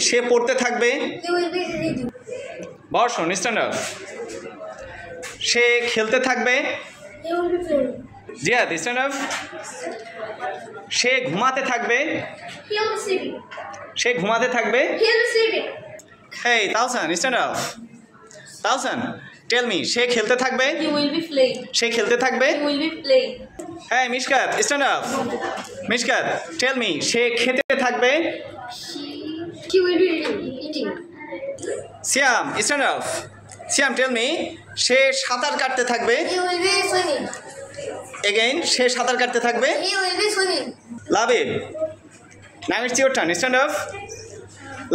সে পড়তে থাকবে। He will be reading. বসুন, স্ট্যান্ড আপ। সে খেলতে থাকবে। He will be playing. Ziyad, stand up. সে ঘুমাতে থাকবে। He will be sleeping. সে ঘুমাতে থাকবে। He will be sleeping. Hey Taosan, stand up. Taosan, tell me, সে খেলতে থাকবে। He will be playing. সে খেলতে থাকবে। He will be playing. হ্যাঁ Mishkat, stand up. Mishkat, tell me, সে খেতে থাকবে। He will be eating. Siam, stand up. Siam, tell me, সে সাঁতার কাটতে থাকবে। He will be swimming. Again, সে সাঁতার কাটতে থাকবে। He will be swimming. Labib, now it's your turn, stand up.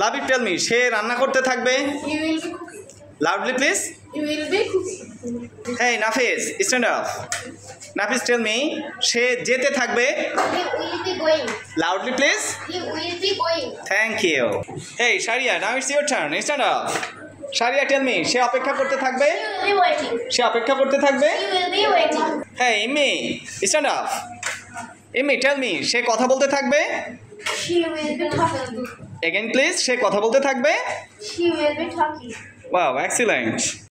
Labib, tell me, সে রান্না করতে থাকবে। He will be cooking. Loudly please. He will be cooking. Hey Nafiz, stand up. Nafiz, tell me, সে যেতে থাকবে। He will be going. Loudly please. He will be going. Thank you. Hey Sharia, now it's your turn, stand up. Sharia, tell me, সে অপেক্ষা করতে থাকবে। He will be waiting. সে অপেক্ষা করতে থাকবে। He will be waiting. Hey Immi, stand up. Immi, tell me, সে কথা বলতে থাকবে। She will be talking. Again please, সে কথা বলতে থাকবে। She will be talking. Wow, excellent.